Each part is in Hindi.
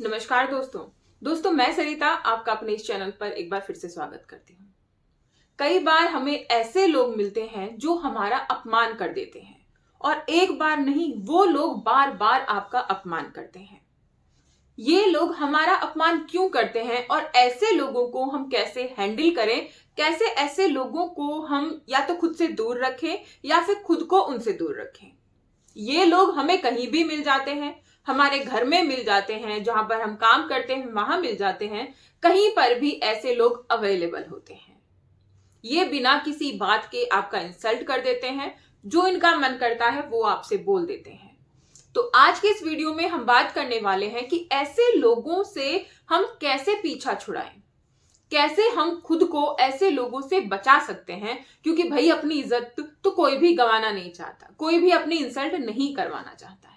नमस्कार दोस्तों मैं सरिता आपका अपने इस चैनल पर एक बार फिर से स्वागत करती हूँ। कई बार हमें ऐसे लोग मिलते हैं जो हमारा अपमान कर देते हैं और एक बार नहीं वो लोग बार बार आपका अपमान करते हैं। ये लोग हमारा अपमान क्यों करते हैं और ऐसे लोगों को हम कैसे हैंडल करें, कैसे ऐसे लोगों को हम या तो खुद से दूर रखें या फिर खुद को उनसे दूर रखें। ये लोग हमें कहीं भी मिल जाते हैं, हमारे घर में मिल जाते हैं, जहां पर हम काम करते हैं वहां मिल जाते हैं, कहीं पर भी ऐसे लोग अवेलेबल होते हैं। ये बिना किसी बात के आपका इंसल्ट कर देते हैं, जो इनका मन करता है वो आपसे बोल देते हैं। तो आज के इस वीडियो में हम बात करने वाले हैं कि ऐसे लोगों से हम कैसे पीछा छुड़ाएं, कैसे हम खुद को ऐसे लोगों से बचा सकते हैं, क्योंकि भाई अपनी इज्जत तो कोई भी गंवाना नहीं चाहता, कोई भी अपनी इंसल्ट नहीं करवाना चाहता है।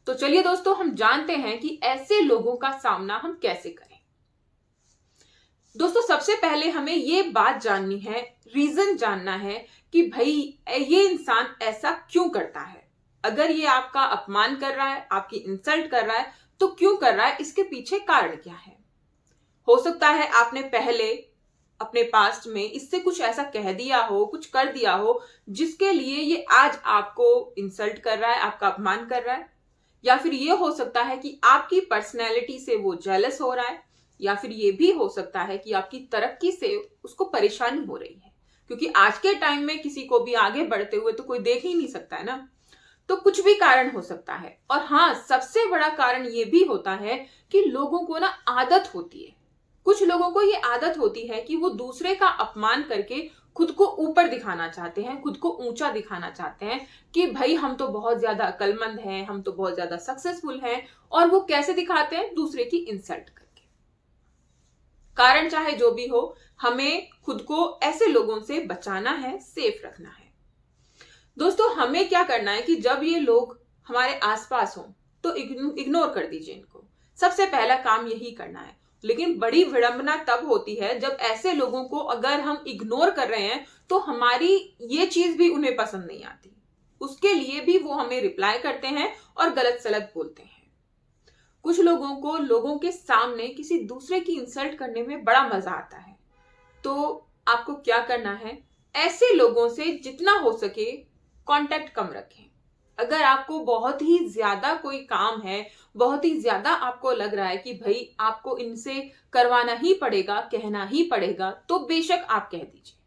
तो चलिए दोस्तों हम जानते हैं कि ऐसे लोगों का सामना हम कैसे करें। दोस्तों सबसे पहले हमें ये बात जाननी है, रीजन जानना है कि भाई ये इंसान ऐसा क्यों करता है। अगर ये आपका अपमान कर रहा है, आपकी इंसल्ट कर रहा है, तो क्यों कर रहा है, इसके पीछे कारण क्या है। हो सकता है आपने पहले अपने पास्ट में इससे कुछ ऐसा कह दिया हो, कुछ कर दिया हो, जिसके लिए ये आज आपको इंसल्ट कर रहा है, आपका अपमान कर रहा है। या फिर ये हो सकता है कि आपकी पर्सनैलिटी से वो जेलस हो रहा है, या फिर ये भी हो सकता है कि आपकी तरक्की से उसको परेशानी हो रही है, क्योंकि आज के टाइम में किसी को भी आगे बढ़ते हुए तो कोई देख ही नहीं सकता है ना। तो कुछ भी कारण हो सकता है। और हाँ, सबसे बड़ा कारण ये भी होता है कि लोगों को ना आदत होती है, कुछ लोगों को ये आदत होती है कि वो दूसरे का अपमान करके खुद को ऊपर दिखाना चाहते हैं, खुद को ऊंचा दिखाना चाहते हैं कि भाई हम तो बहुत ज्यादा अक्लमंद हैं, हम तो बहुत ज्यादा सक्सेसफुल हैं। और वो कैसे दिखाते हैं, दूसरे की इंसल्ट करके। कारण चाहे जो भी हो, हमें खुद को ऐसे लोगों से बचाना है, सेफ रखना है। दोस्तों हमें क्या करना है कि जब ये लोग हमारे आसपास हों तो इग्नोर कर दीजिए इनको। सबसे पहला काम यही करना है। लेकिन बड़ी विडंबना तब होती है जब ऐसे लोगों को अगर हम इग्नोर कर रहे हैं तो हमारी ये चीज भी उन्हें पसंद नहीं आती, उसके लिए भी वो हमें रिप्लाई करते हैं और गलत सलत बोलते हैं। कुछ लोगों को लोगों के सामने किसी दूसरे की इंसल्ट करने में बड़ा मजा आता है। तो आपको क्या करना है, ऐसे लोगों से जितना हो सके कांटेक्ट कम रखें। अगर आपको बहुत ही ज्यादा कोई काम है, बहुत ही ज्यादा आपको लग रहा है कि भाई आपको इनसे करवाना ही पड़ेगा, कहना ही पड़ेगा, तो बेशक आप कह दीजिए।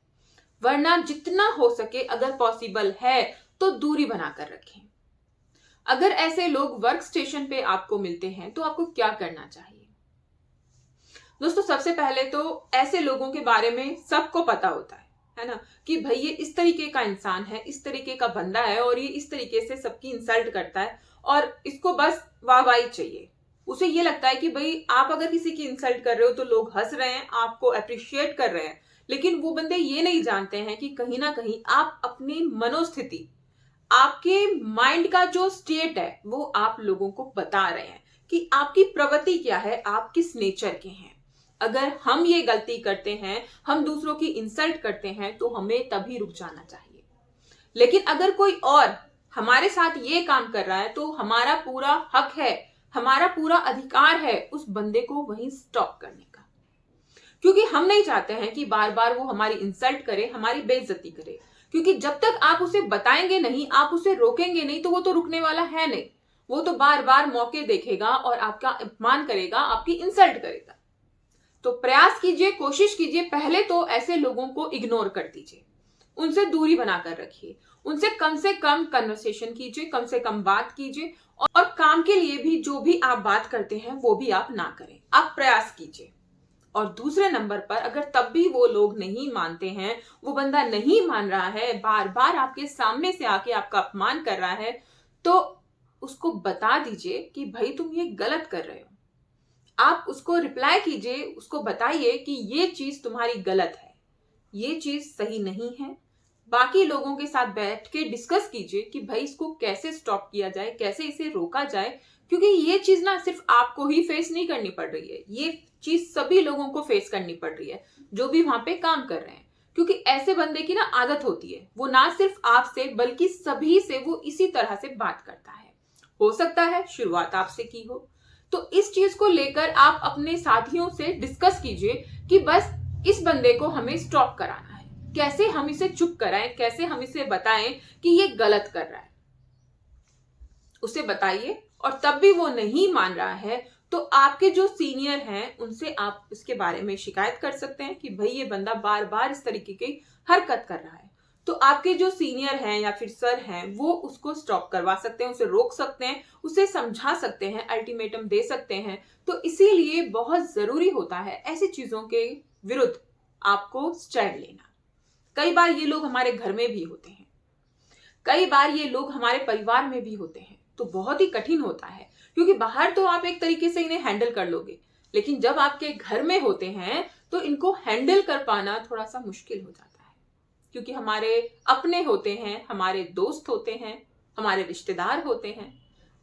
वरना जितना हो सके अगर पॉसिबल है तो दूरी बनाकर रखें। अगर ऐसे लोग वर्क स्टेशन पे आपको मिलते हैं तो आपको क्या करना चाहिए। दोस्तों सबसे पहले तो ऐसे लोगों के बारे में सबको पता होता है ना, कि भाई ये इस तरीके का इंसान है, इस तरीके का बंदा है और ये इस तरीके से सबकी इंसल्ट करता है और इसको बस वाहवाही चाहिए। उसे ये लगता है कि भाई आप अगर किसी की इंसल्ट कर रहे हो तो लोग हंस रहे हैं, आपको अप्रिशिएट कर रहे हैं। लेकिन वो बंदे ये नहीं जानते हैं कि कहीं ना कहीं आप अपनी मनोस्थिति, आपके माइंड का जो स्टेट है वो आप लोगों को बता रहे हैं कि आपकी प्रवृत्ति क्या है, आप किस नेचर के हैं। अगर हम ये गलती करते हैं, हम दूसरों की इंसल्ट करते हैं, तो हमें तभी रुक जाना चाहिए। लेकिन अगर कोई और हमारे साथ ये काम कर रहा है तो हमारा पूरा हक है, हमारा पूरा अधिकार है उस बंदे को वहीं स्टॉप करने का। क्योंकि हम नहीं चाहते हैं कि बार बार वो हमारी इंसल्ट करे, हमारी बेइज्जती करे। क्योंकि जब तक आप उसे बताएंगे नहीं, आप उसे रोकेंगे नहीं, तो वो तो रुकने वाला है नहीं। वो तो बार बार मौके देखेगा और आपका अपमान करेगा, आपकी इंसल्ट करेगा। तो प्रयास कीजिए, कोशिश कीजिए, पहले तो ऐसे लोगों को इग्नोर कर दीजिए, उनसे दूरी बनाकर रखिए, उनसे कम कन्वर्सेशन कीजिए, कम से कम बात कीजिए। और काम के लिए भी जो भी आप बात करते हैं वो भी आप ना करें, आप प्रयास कीजिए। और दूसरे नंबर पर अगर तब भी वो लोग नहीं मानते हैं, वो बंदा नहीं मान रहा है, बार बार आपके सामने से आके आपका अपमान कर रहा है, तो उसको बता दीजिए कि भाई तुम ये गलत कर रहे हो। आप उसको रिप्लाई कीजिए, उसको बताइए कि ये चीज तुम्हारी गलत है, ये चीज सही नहीं है। बाकी लोगों के साथ बैठ के डिस्कस कीजिए कि भाई इसको कैसे स्टॉप किया जाए, कैसे इसे रोका जाए। क्योंकि ये चीज ना सिर्फ आपको ही फेस नहीं करनी पड़ रही है, ये चीज सभी लोगों को फेस करनी पड़ रही है जो भी वहां पे काम कर रहे हैं। क्योंकि ऐसे बंदे की ना आदत होती है, वो ना सिर्फ आपसे बल्कि सभी से वो इसी तरह से बात करता है। हो सकता है शुरुआत आपसे की हो, तो इस चीज को लेकर आप अपने साथियों से डिस्कस कीजिए कि बस इस बंदे को हमें स्टॉप कराना है, कैसे हम इसे चुप कराएं, कैसे हम इसे बताएं कि ये गलत कर रहा है। उसे बताइए, और तब भी वो नहीं मान रहा है तो आपके जो सीनियर हैं उनसे आप इसके बारे में शिकायत कर सकते हैं कि भाई ये बंदा बार बार इस तरीके की हरकत कर रहा है। तो आपके जो सीनियर हैं या फिर सर हैं वो उसको स्टॉप करवा सकते हैं, उसे रोक सकते हैं, उसे समझा सकते हैं, अल्टीमेटम दे सकते हैं। तो इसीलिए बहुत जरूरी होता है ऐसी चीजों के विरुद्ध आपको स्टैंड लेना। कई बार ये लोग हमारे घर में भी होते हैं, कई बार ये लोग हमारे परिवार में भी होते हैं, तो बहुत ही कठिन होता है, क्योंकि बाहर तो आप एक तरीके से इन्हें हैंडल कर लोगे, लेकिन जब आपके घर में होते हैं तो इनको हैंडल कर पाना थोड़ा सा मुश्किल हो जाता है, क्योंकि हमारे अपने होते हैं, हमारे दोस्त होते हैं, हमारे रिश्तेदार होते हैं।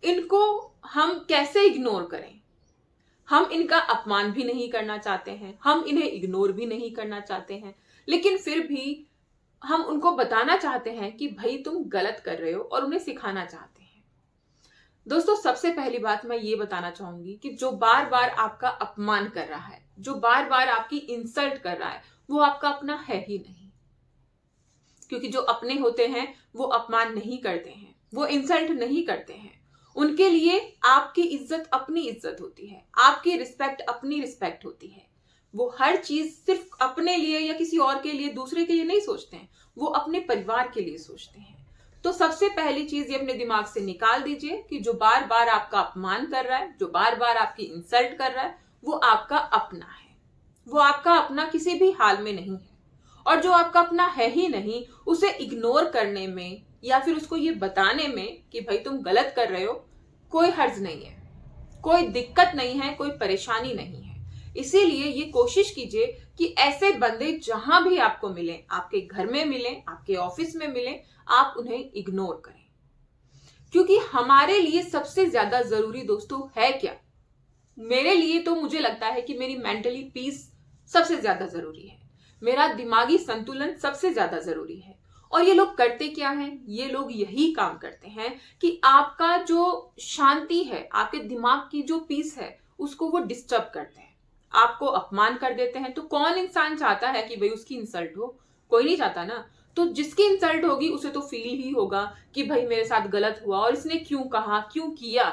इनको हम कैसे इग्नोर करें? हम इनका अपमान भी नहीं करना चाहते हैं, हम इन्हें इग्नोर भी नहीं करना चाहते हैं, लेकिन फिर भी हम उनको बताना चाहते हैं कि भाई तुम गलत कर रहे हो, और उन्हें सिखाना चाहते हैं। दोस्तों, सबसे पहली बात मैं ये बताना चाहूंगी कि जो बार बार आपका अपमान कर रहा है, जो बार बार आपकी इंसल्ट कर रहा है, वो आपका अपना है ही नहीं। क्योंकि जो अपने होते हैं वो अपमान नहीं करते हैं, वो इंसल्ट नहीं करते हैं। उनके लिए आपकी इज्जत अपनी इज्जत होती है, आपकी रिस्पेक्ट अपनी रिस्पेक्ट होती है। वो हर चीज सिर्फ अपने लिए या किसी और के लिए, दूसरे के लिए नहीं सोचते हैं, वो अपने परिवार के लिए सोचते हैं। तो सबसे पहली चीज ये अपने दिमाग से निकाल दीजिए कि जो बार बार आपका अपमान कर रहा है, जो बार बार आपकी इंसल्ट कर रहा है, वो आपका अपना है, वो आपका अपना किसी भी हाल में नहीं है। और जो आपका अपना है ही नहीं, उसे इग्नोर करने में या फिर उसको ये बताने में कि भाई तुम गलत कर रहे हो, कोई हर्ज नहीं है, कोई दिक्कत नहीं है, कोई परेशानी नहीं है। इसीलिए ये कोशिश कीजिए कि ऐसे बंदे जहां भी आपको मिले, आपके घर में मिले, आपके ऑफिस में मिले, आप उन्हें इग्नोर करें। क्योंकि हमारे लिए सबसे ज्यादा जरूरी दोस्तों है क्या? मेरे लिए तो मुझे लगता है कि मेरी मेंटली पीस सबसे ज्यादा जरूरी है, मेरा दिमागी संतुलन सबसे ज्यादा जरूरी है। और ये लोग करते क्या हैं? ये लोग यही काम करते हैं कि आपका जो शांति है, आपके दिमाग की जो पीस है, उसको वो डिस्टर्ब करते हैं, आपको अपमान कर देते हैं। तो कौन इंसान चाहता है कि भाई उसकी इंसल्ट हो? कोई नहीं चाहता ना। तो जिसकी इंसल्ट होगी उसे तो फील ही होगा कि भाई मेरे साथ गलत हुआ और इसने क्यों कहा, क्यों किया।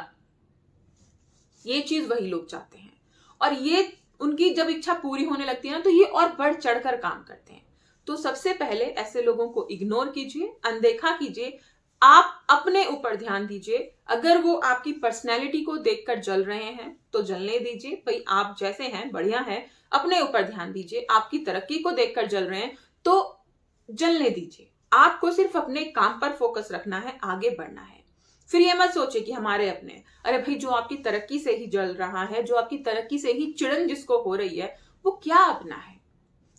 ये चीज वही लोग चाहते हैं, और ये उनकी जब इच्छा पूरी होने लगती है ना, तो ये और बढ़ चढ़कर काम करते हैं। तो सबसे पहले ऐसे लोगों को इग्नोर कीजिए, अनदेखा कीजिए, आप अपने ऊपर ध्यान दीजिए। अगर वो आपकी पर्सनैलिटी को देखकर जल रहे हैं तो जलने दीजिए, भाई आप जैसे हैं बढ़िया हैं, अपने ऊपर ध्यान दीजिए। आपकी तरक्की को देखकर जल रहे हैं तो जलने दीजिए। आपको सिर्फ अपने काम पर फोकस रखना है, आगे बढ़ना है। फिर ये मत सोचे कि हमारे अपने, अरे भाई जो आपकी तरक्की से ही जल रहा है, जो आपकी तरक्की से ही चिड़न जिसको हो रही है, वो क्या अपना है?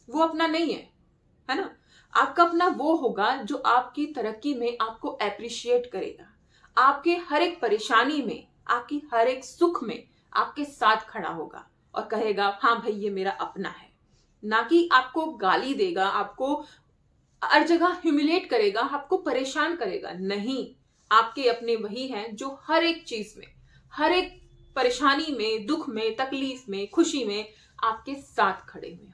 वो अपना नहीं है ना। आपका अपना वो होगा जो आपकी तरक्की में आपको अप्रिशिएट करेगा, आपके हर एक परेशानी में, आपकी हर एक सुख में आपके साथ खड़ा होगा और कहेगा हाँ भाई ये मेरा अपना है। ना कि आपको गाली देगा, आपको हर जगह ह्यूमिलेट करेगा, आपको परेशान करेगा। नहीं, आपके अपने वही हैं जो हर एक चीज में, हर एक परेशानी में, दुख में, तकलीफ में, खुशी में आपके साथ खड़े हुए हों।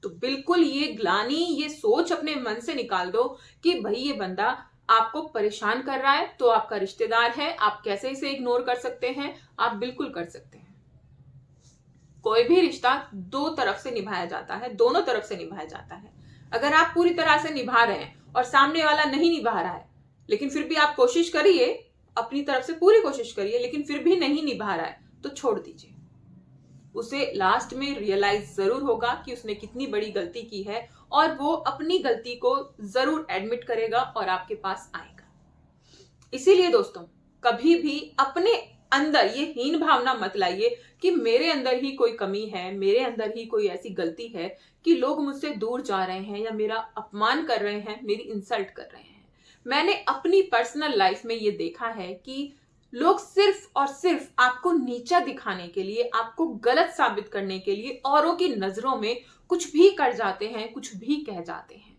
तो बिल्कुल ये ग्लानी, ये सोच अपने मन से निकाल दो कि भाई ये बंदा आपको परेशान कर रहा है तो आपका रिश्तेदार है, आप कैसे इसे इग्नोर कर सकते हैं? आप बिल्कुल कर सकते हैं। कोई भी रिश्ता दो तरफ से निभाया जाता है, दोनों तरफ से निभाया जाता है। अगर आप पूरी तरह से निभा रहे हैं और सामने वाला नहीं निभा रहा है, लेकिन फिर भी आप कोशिश करिए, अपनी तरफ से पूरी कोशिश करिए, लेकिन फिर भी नहीं निभा रहा है, तो छोड़ दीजिए। उसे लास्ट में रियलाइज जरूर होगा कि उसने कितनी बड़ी गलती की है, और वो अपनी गलती को जरूर एडमिट करेगा और आपके पास आएगा। इसीलिए दोस्तों, कभी भी अपने अंदर ये हीन भावना मत लाइए कि मेरे अंदर ही कोई कमी है, मेरे अंदर ही कोई ऐसी गलती है कि लोग मुझसे दूर जा रहे हैं या मेरा अपमान कर रहे हैं, मेरी इंसल्ट कर रहे हैं। मैंने अपनी पर्सनल लाइफ में ये देखा है कि लोग सिर्फ और सिर्फ आपको नीचा दिखाने के लिए, आपको गलत साबित करने के लिए औरों की नजरों में कुछ भी कर जाते हैं, कुछ भी कह जाते हैं।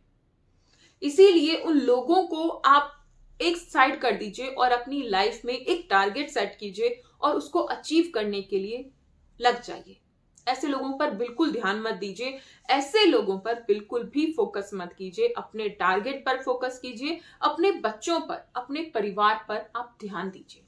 इसीलिए उन लोगों को आप एक साइड कर दीजिए और अपनी लाइफ में एक टारगेट सेट कीजिए और उसको अचीव करने के लिए लग जाइए। ऐसे लोगों पर बिल्कुल ध्यान मत दीजिए, ऐसे लोगों पर बिल्कुल भी फोकस मत कीजिए। अपने टारगेट पर फोकस कीजिए, अपने बच्चों पर, अपने परिवार पर आप ध्यान दीजिए।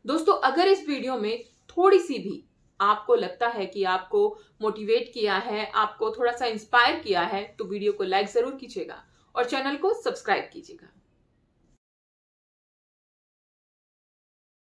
दोस्तों, अगर इस वीडियो में थोड़ी सी भी आपको लगता है कि आपको मोटिवेट किया है, आपको थोड़ा सा इंस्पायर किया है, तो वीडियो को लाइक जरूर कीजिएगा और चैनल को सब्सक्राइब कीजिएगा।